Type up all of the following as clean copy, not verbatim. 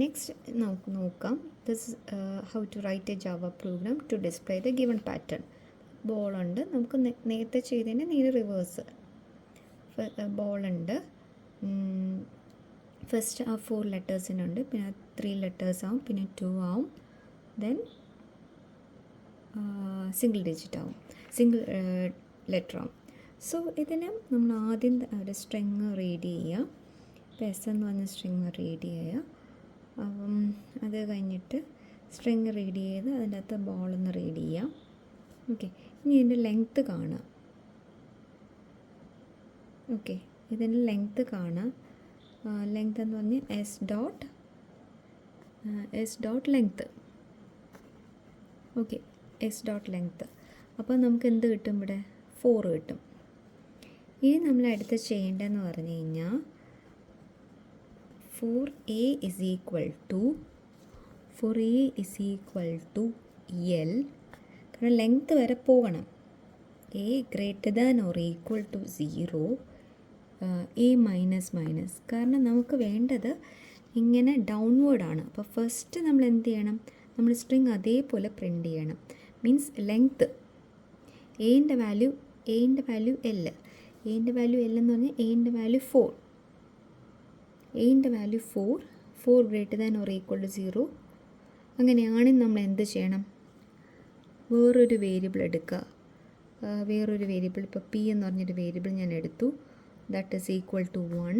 Next നമുക്ക് നോക്കാം this how to write a Java program to display the given pattern. ബോളുണ്ട്, നമുക്ക് നേരത്തെ ചെയ്തതിൻ്റെ നേരെ റിവേഴ്സ്. ബോളുണ്ട്, ഫസ്റ്റ് ആ 4 ലെറ്റേഴ്സിനുണ്ട്, പിന്നെ 3 ലെറ്റേഴ്സ് ആവും, പിന്നെ 2 ആവും, ദെൻ സിംഗിൾ ഡിജിറ്റ് ആവും, സിംഗിൾ ലെറ്റർ ആവും. സോ ഇതിന് നമ്മൾ ആദ്യം ഒരു സ്ട്രിങ് റീഡ് ചെയ്യുക. ഇപ്പോൾ എസ് എന്ന് പറഞ്ഞ സ്ട്രിങ് റീഡ് ചെയ്യുക. അത് കഴിഞ്ഞിട്ട് സ്ട്രിങ് റീഡ് ചെയ്ത് അതിൻ്റെ അകത്ത് ബോളൊന്ന് റീഡ് ചെയ്യാം. ഓക്കെ, ഇനി ഇതിൻ്റെ ലെങ്ത്ത് കാണുക. ഓക്കെ, ഇതിൻ്റെ ലെങ്ത്ത് കാണുക. ലെങ്ത്ത് എന്ന് പറഞ്ഞാൽ S dot length. Okay, S dot length. അപ്പോൾ നമുക്ക് എന്ത് കിട്ടും? ഇവിടെ 4 കിട്ടും. ഇനി നമ്മൾ അടുത്ത് ചെയ്യേണ്ടതെന്ന് പറഞ്ഞു കഴിഞ്ഞാൽ for a is equal to L, കാരണം ലെങ്ത്ത് വരെ പോകണം. a greater than or equal to 0, a minus, കാരണം നമുക്ക് വേണ്ടത് ഇങ്ങനെ ഡൗൺവേർഡാണ്. അപ്പോൾ ഫസ്റ്റ് നമ്മൾ എന്ത് ചെയ്യണം? നമ്മൾ സ്ട്രിങ് അതേപോലെ പ്രിൻ്റ് ചെയ്യണം. മീൻസ് ലെങ്ത്ത് എൻ്റെ വാല്യൂ L. എൻ്റെ വാല്യൂ L എന്ന് പറഞ്ഞാൽ എൻ്റെ വാല്യൂ 4. എൻ്റെ value 4 greater than or equal to 0. അങ്ങനെയാണെങ്കിൽ നമ്മൾ എന്ത് ചെയ്യണം? വേറൊരു വേരിയബിൾ എടുക്കുക. വേറൊരു വേരിയബിൾ, ഇപ്പോൾ പി എന്ന് പറഞ്ഞൊരു വേരിയബിൾ ഞാൻ എടുത്തു. That is equal to 1.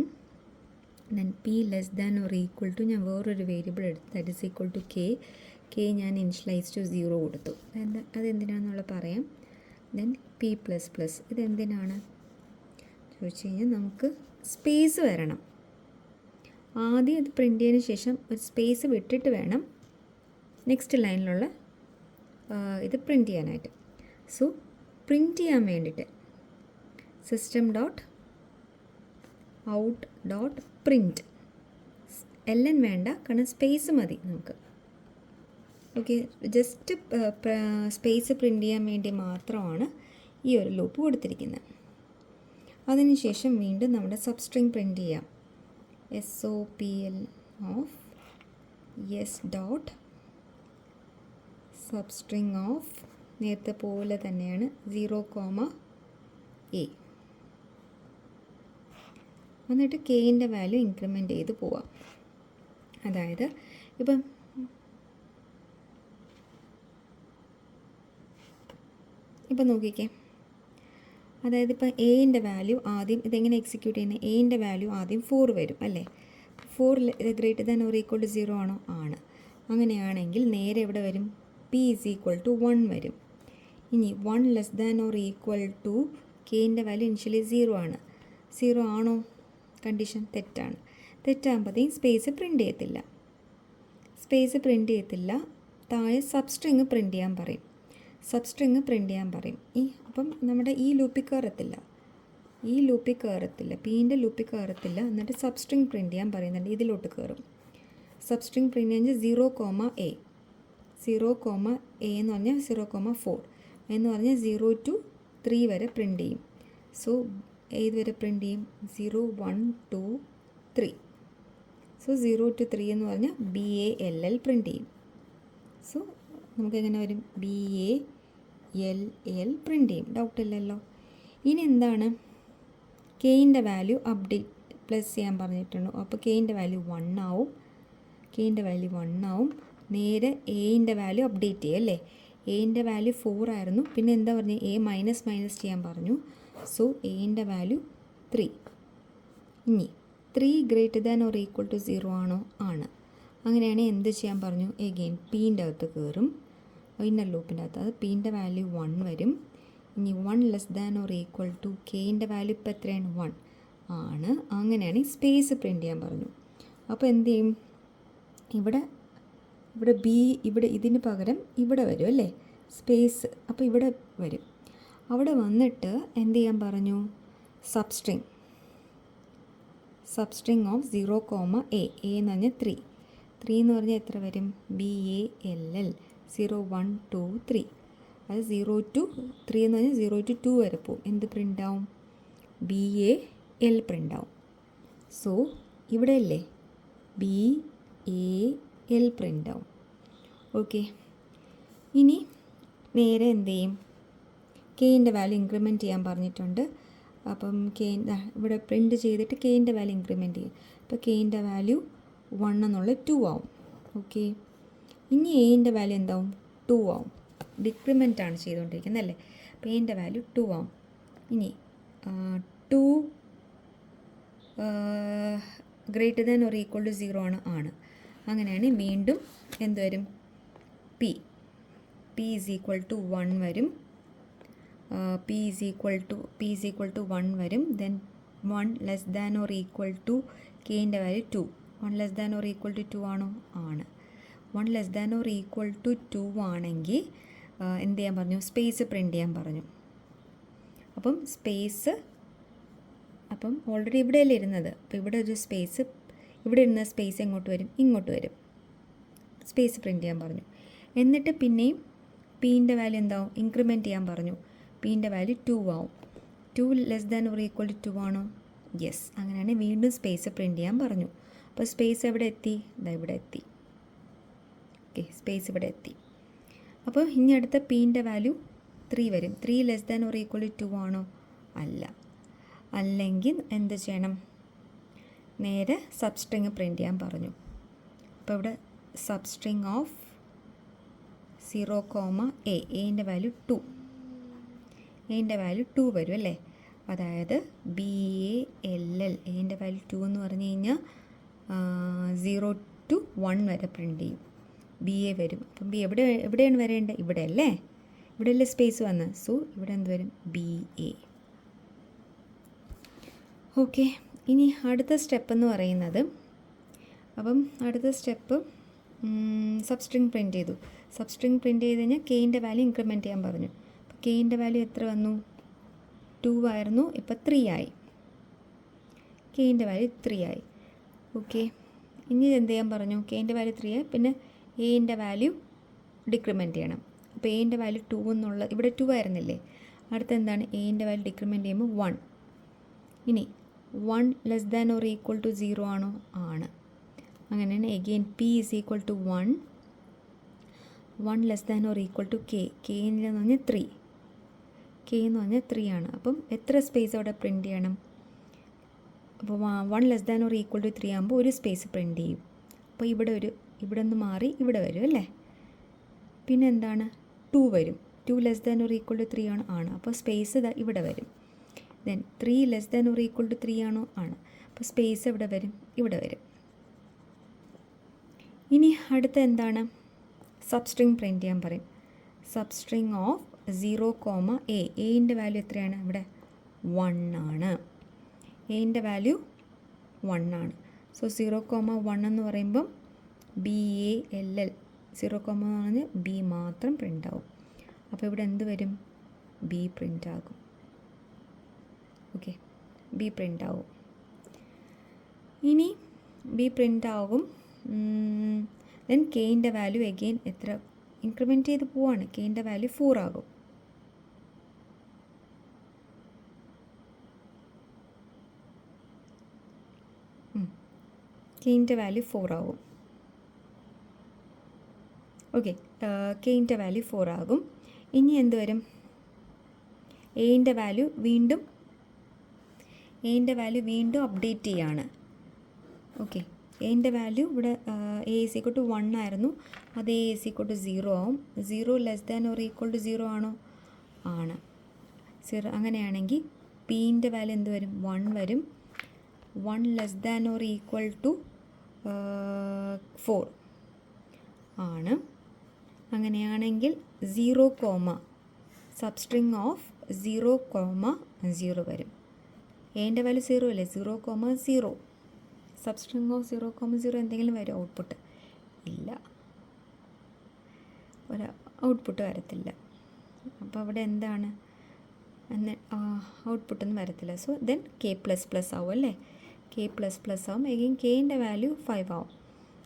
Then p less than or equal to ഞാൻ വേറൊരു വേരിയബിൾ എടുത്തു. That is equal to k ഞാൻ ഇനിഷ്യലൈസ് ടു 0 കൊടുത്തു. അതെന്തിനാണെന്നുള്ള പറയാം. ദെൻ പി പ്ലസ് പ്ലസ് ഇതെന്തിനാണ് ചോദിച്ചു കഴിഞ്ഞാൽ നമുക്ക് സ്പേസ് വരണം. ആദ്യം ഇത് പ്രിൻ്റ് ചെയ്തതിന് ശേഷം ഒരു സ്പേസ് വിട്ടിട്ട് വേണം നെക്സ്റ്റ് ലൈനിലുള്ള ഇത് പ്രിൻ്റ് ചെയ്യാനായിട്ട്. സോ പ്രിൻ്റ് ചെയ്യാൻ വേണ്ടിയിട്ട് system dot out dot print എല്ലാം വേണ്ട, കാരണം സ്പേസ് മതി നമുക്ക്. ഓക്കെ, ജസ്റ്റ് സ്പേസ് പ്രിൻ്റ് ചെയ്യാൻ വേണ്ടി മാത്രമാണ് ഈ ഒരു ലൂപ്പ് കൊടുത്തിരിക്കുന്നത്. അതിനുശേഷം വീണ്ടും നമ്മുടെ സബ്സ്ട്രിങ് പ്രിൻ്റ് ചെയ്യാം. SOPL of S dot substring of നേരത്തെ പോലെ തന്നെയാണ് 0,A. എന്നിട്ട് കെയിൻ്റെ വാല്യൂ ഇൻക്രിമെൻ്റ് ചെയ്ത് പോവാം. അതായത് ഇപ്പം നോക്കിക്കേ, അതായത് ഇപ്പോൾ എൻ്റെ വാല്യൂ ആദ്യം ഇതെങ്ങനെ എക്സിക്യൂട്ട് ചെയ്യുന്നത്? എൻ്റെ വാല്യൂ ആദ്യം 4 വരും അല്ലേ? 4 greater than or equal to 0 ആണോ? ആണ്. അങ്ങനെയാണെങ്കിൽ നേരെ എവിടെ വരും? P ഈസ് ഈക്വൽ ടു 1 വരും. ഇനി 1 less than or equal to കെൻ്റെ വാല്യൂ ഇനിഷ്യലി 0 ആണ്. 0 ആണോ? കണ്ടീഷൻ തെറ്റാണ്. തെറ്റാകുമ്പോഴത്തേക്കും സ്പേസ് പ്രിൻ്റ് ചെയ്യത്തില്ല. താഴെ സബ്സ്ട്രിങ് പ്രിൻ്റ് ചെയ്യാൻ പറയും. അപ്പം നമ്മുടെ ഈ ലൂപ്പിൽ കയറത്തില്ല, പീൻ്റെ ലൂപ്പിൽ കയറത്തില്ല. എന്നിട്ട് സബ്സ്ട്രിങ് പ്രിൻ്റ് ചെയ്യാൻ പറയുന്നുണ്ട്, ഇതിലോട്ട് കയറും. സബ്സ്ട്രിങ് പ്രിൻ്റ് ചെയ്യാൻ 0,A എന്ന് പറഞ്ഞാൽ 0,4 എന്ന് പറഞ്ഞാൽ 0 to 3 വരെ പ്രിൻ്റ് ചെയ്യും. സോ ഏത് വരെ പ്രിൻ്റ് ചെയ്യും? 0, 1, 2, 3. സോ 0 to 3 എന്ന് പറഞ്ഞാൽ BALL പ്രിൻ്റ് ചെയ്യും. സോ നമുക്കെങ്ങനെ വരും? BALL പ്രിൻ്റ് ചെയ്യും. ഡൗട്ടില്ലല്ലോ. ഇനി എന്താണ്? കെയിൻ്റെ വാല്യൂ അപ്ഡേറ്റ് പ്ലസ് ചെയ്യാൻ പറഞ്ഞിട്ടുണ്ട്. അപ്പോൾ കെയിൻ്റെ വാല്യൂ 1 ആവും. നേരെ എൻ്റെ വാല്യൂ അപ്ഡേറ്റ് ചെയ്യുക അല്ലേ? എൻ്റെ വാല്യൂ 4 ആയിരുന്നു. പിന്നെ എന്താ പറഞ്ഞത്? A മൈനസ് ചെയ്യാൻ പറഞ്ഞു. സോ എൻ്റെ വാല്യൂ 3. ഇനി 3 greater than or equal to 0 ആണോ? ആണ്. അങ്ങനെയാണെങ്കിൽ എന്ത് ചെയ്യാൻ പറഞ്ഞു? എഗെയിൻ പീൻ്റെ അകത്ത് കയറും, ഇന്നർ ലൂപ്പിൻ്റെ അകത്ത്. അത് പീൻ്റെ വാല്യൂ 1 വരും. ഇനി 1 less than or equal to കെയിൻ്റെ വാല്യൂ ഇപ്പോൾ എത്രയാണ്? 1 ആണ്. അങ്ങനെയാണെങ്കിൽ സ്പേസ് പ്രിൻ്റ് ചെയ്യാൻ പറഞ്ഞു. അപ്പോൾ എന്ത് ചെയ്യും? ഇവിടെ ഇതിന് പകരം ഇവിടെ വരും അല്ലേ? സ്പേസ്. അപ്പോൾ ഇവിടെ വരും. അവിടെ വന്നിട്ട് എന്ത് ചെയ്യാൻ പറഞ്ഞു? സബ്സ്ട്രിങ് ഓഫ് 0,A എന്ന് പറഞ്ഞാൽ 3 എന്ന് പറഞ്ഞാൽ എത്ര വരും? BALL 0, 1, 2, 3. അത് 0 to 3 എന്ന് പറഞ്ഞാൽ 0 to 2 വരെ പോകും. എന്ത് പ്രിൻ്റ് ആവും? BAL പ്രിൻ്റ് ആവും. സോ ഇവിടെ അല്ലേ എ എൽ പ്രിൻ്റ് ആവും. ഓക്കെ, ഇനി നേരെ എന്ത് ചെയ്യും, കെയിൻ്റെ വാല്യൂ ഇൻക്രിമെൻറ്റ് ചെയ്യാൻ പറഞ്ഞിട്ടുണ്ട്. അപ്പം ഇവിടെ പ്രിൻ്റ് ചെയ്തിട്ട് കെയിൻ്റെ വാല്യൂ ഇൻക്രിമെൻറ്റ് ചെയ്യും. അപ്പോൾ കെയിൻ്റെ വാല്യൂ 1 എന്നുള്ള 2 ആവും. ഓക്കെ, ഇനി എയിൻ്റെ വാല്യൂ എന്താവും, 2 ആവും. ഡിക്രിമെൻ്റ് ആണ് ചെയ്തുകൊണ്ടിരിക്കുന്നത് അല്ലേ. അപ്പോൾ എയിൻ്റെ വാല്യൂ 2 ആവും. ഇനി 2 greater than or equal to 0 ആണ്. അങ്ങനെയാണ് വീണ്ടും എന്ത് വരും, പി ഈസ് ഈക്വൽ ടു 1 വരും. പി ഈസ് ഈക്വൽ ടു 1 വരും. Then 1 less than or equal to കെയിൻ്റെ value 2. 1 less than or equal to 2 ആണോ, ആണ്. 1 less than or equal to 2 ആണെങ്കിൽ എന്ത് ചെയ്യാൻ പറഞ്ഞു, സ്പേസ് പ്രിൻ്റ് ചെയ്യാൻ പറഞ്ഞു. അപ്പം സ്പേസ്, അപ്പം ഓൾറെഡി ഇവിടെയല്ലേ ഇരുന്നത്, അപ്പോൾ ഇവിടെ ഒരു സ്പേസ്, ഇവിടെ ഇരുന്ന സ്പേസ് എങ്ങോട്ട് വരും, ഇങ്ങോട്ട് വരും. സ്പേസ് പ്രിൻ്റ് ചെയ്യാൻ പറഞ്ഞു. എന്നിട്ട് പിന്നെയും പീൻ്റെ വാല്യൂ എന്താവും, ഇൻക്രിമെൻറ്റ് ചെയ്യാൻ പറഞ്ഞു. പീൻ്റെ വാല്യൂ 2 ആവും. 2 less than or equal to 2 ആണോ, യെസ്. അങ്ങനെയാണ് വീണ്ടും സ്പേസ് പ്രിൻ്റ് ചെയ്യാൻ പറഞ്ഞു. അപ്പോൾ സ്പേസ് എവിടെ എത്തി, ഇതാ ഇവിടെ എത്തി. ഓക്കെ, സ്പേസ് ഇവിടെ എത്തി. അപ്പോൾ ഇനി അടുത്ത പീൻ്റെ വാല്യൂ 3 വരും. 3 less than or equal to 2 ആണോ, അല്ല. അല്ലെങ്കിൽ എന്ത് ചെയ്യണം, നേരെ സബ്സ്ട്രിങ് പ്രിൻ്റ് ചെയ്യാൻ പറഞ്ഞു. അപ്പോൾ ഇവിടെ സബ്സ്ട്രിങ് ഓഫ് 0, എയിൻ്റെ വാല്യൂ 2. എയിൻ്റെ വാല്യൂ 2 വരും അല്ലേ. അതായത് BALL, എയിൻ്റെ വാല്യൂ 2 എന്ന് പറഞ്ഞു കഴിഞ്ഞാൽ 0 to 1 വരെ പ്രിൻ്റ് ചെയ്യും. BA വരും. അപ്പം എവിടെയാണ് വരേണ്ടത്, ഇവിടെ അല്ലേ. ഇവിടെയല്ലേ സ്പേസ് വന്ന്. സോ ഇവിടെ എന്ത് വരും, BA. ഓക്കെ, ഇനി അടുത്ത സ്റ്റെപ്പ് എന്ന് പറയുന്നത്, അപ്പം അടുത്ത സ്റ്റെപ്പ് സബ്സ്ട്രിങ് പ്രിൻ്റ് ചെയ്തു. സബ്സ്ട്രിങ് പ്രിൻ്റ് ചെയ്ത് കഴിഞ്ഞാൽ കെയിൻ്റെ വാല്യൂ ഇൻക്രിമെൻറ്റ് ചെയ്യാൻ പറഞ്ഞു. അപ്പോൾ കെയിൻ്റെ വാല്യൂ എത്ര വന്നു, 2 ആയിരുന്നു, ഇപ്പോൾ 3 ആയി. കെയിൻ്റെ വാല്യൂ 3 ആയി. ഓക്കെ, ഇനി എന്ത് ചെയ്യാൻ പറഞ്ഞു, കെയിൻ്റെ വാല്യൂ 3 ആയി. പിന്നെ എയിൻ്റെ വാല്യൂ ഡിക്രിമെൻറ്റ് ചെയ്യണം. അപ്പോൾ എയിൻ്റെ വാല്യൂ 2 എന്നുള്ള, ഇവിടെ 2 ആയിരുന്നില്ലേ. അടുത്ത എന്താണ്, എയിൻ്റെ വാല്യൂ ഡിക്രിമെൻറ്റ് ചെയ്യുമ്പോൾ 1. ഇനി 1 less than or equal to 0 ആണോ, ആണ്. അങ്ങനെയാണ് again p is equal to 1. 1 less than or equal to k എന്ന് പറഞ്ഞാൽ 3. കെ എന്ന് പറഞ്ഞാൽ 3 ആണ്. അപ്പം എത്ര സ്പേസ് അവിടെ പ്രിൻ്റ് ചെയ്യണം, അപ്പോൾ 1 less than or equal to 3 ആകുമ്പോൾ ഒരു സ്പേസ് പ്രിൻ്റ് ചെയ്യും. അപ്പോൾ ഇവിടെ നിന്ന് മാറി ഇവിടെ വരും അല്ലേ. പിന്നെ എന്താണ്, 2 വരും. 2 less than or equal to 3 ആണ്. അപ്പോൾ സ്പേസ് ഇവിടെ വരും. Then 3 less than or equal to 3 ആണോ, ആണ്. അപ്പോൾ സ്പേസ് ഇവിടെ വരും, ഇവിടെ വരും. ഇനി അടുത്ത എന്താണ്, സബ്സ്ട്രിങ് പ്രിൻ്റ് ചെയ്യാൻ പറയും. സബ്സ്ട്രിങ് ഓഫ് 0, എയിൻ്റെ വാല്യൂ എത്രയാണ്, ഇവിടെ 1 ആണ്. എയിൻ്റെ വാല്യൂ 1 ആണ്. സോ 0, 1 എന്ന് പറയുമ്പം BALL, 0, എന്ന് പറഞ്ഞാൽ B മാത്രം പ്രിൻ്റ് ആവും. അപ്പോൾ ഇവിടെ എന്ത് വരും, B പ്രിൻ്റ് ആകും. ഓക്കെ, B പ്രിൻ്റ് ആവും. ഇനി B പ്രിൻ്റ് ആകും. ദെൻ കെയിൻ്റെ വാല്യൂ എഗെയിൻ എത്ര ഇൻക്രിമെൻറ്റ് ചെയ്ത് പോവാണ്, കെയിൻ്റെ വാല്യൂ 4 ആകും. കെയിൻ്റെ വാല്യൂ 4 ആകും. ഓക്കെ, കെയിൻ്റെ വാല്യൂ 4 ആകും. ഇനി എന്ത് വരും, എയിൻ്റെ വാല്യൂ വീണ്ടും അപ്ഡേറ്റ് ചെയ്യാണ്. ഓക്കെ, എയിൻ്റെ വാല്യൂ ഇവിടെ A is equal to 1 ആയിരുന്നു, അത് A is equal to 0 ആവും. 0 less than or equal to 0 ആണോ, ആണ്. 0 അങ്ങനെയാണെങ്കിൽ പീൻ്റെ വാല്യൂ എന്ത് വരും, 1 വരും. 1 less than or equal to 4 ആണ്. അങ്ങനെയാണെങ്കിൽ 0, സബ്സ്ട്രിങ് ഓഫ് 0, വരും. എയിൻ്റെ വാല്യൂ 0 അല്ലേ, 0, 0. സബ്സ്ട്രിങ് ഓഫ് 0, എന്തെങ്കിലും വരും ഔട്ട്പുട്ട്, ഇല്ല, ഒരു ഔട്ട്പുട്ട് വരത്തില്ല. അപ്പോൾ അവിടെ എന്താണ്, ഔട്ട്പുട്ടൊന്നും വരത്തില്ല. സോ ദെൻ K++ ആവും അല്ലേ. K++ ആവും. എഗെയിൻ കെയിൻ്റെ വാല്യൂ 5 ആവും.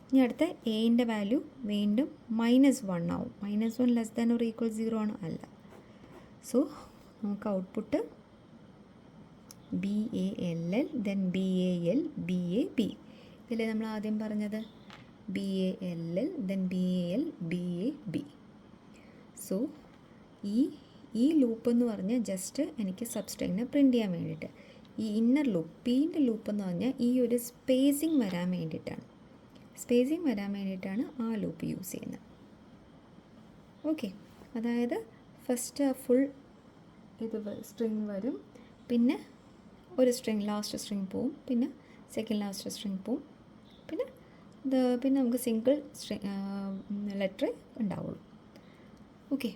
ഇനി അടുത്ത എയിൻ്റെ വാല്യൂ വീണ്ടും -1 ആവും. -1 ലെസ് ദാൻ ഓർ ഈക്വൽ 0 ആണോ, അല്ല. സോ നമുക്ക് output BALL, then BAL, BAB. ഇതിലെ നമ്മൾ ആദ്യം പറഞ്ഞത് BALL, then BAL, BAB. So ഈ ലൂപ്പ് എന്ന് പറഞ്ഞാൽ ജസ്റ്റ് എനിക്ക് സബ്സ്ട്രിങ്ങിനെ പ്രിൻറ്റ് ചെയ്യാൻ വേണ്ടിയിട്ട്. ഈ ഇന്നർ ലൂപ്പ്, പീൻ്റെ ലൂപ്പ് എന്ന് പറഞ്ഞാൽ ഈ ഒരു സ്പേസിങ് വരാൻ വേണ്ടിയിട്ടാണ്. സ്പേസിങ് വരാൻ വേണ്ടിയിട്ടാണ് ആ ലൂപ്പ് യൂസ് ചെയ്യുന്നത്. ഓക്കെ, അതായത് ഫസ്റ്റ് ഫുൾ ഇത് സ്ട്രിങ് വരും, പിന്നെ ഒരു സ്ട്രിങ് ലാസ്റ്റ് സ്ട്രിങ് പോവും, പിന്നെ സെക്കൻഡ് ലാസ്റ്റ് സ്ട്രിങ് പോവും, പിന്നെ നമുക്ക് സിംഗിൾ ലെറ്റർ ഉണ്ടാവുള്ളൂ. ഓക്കെ.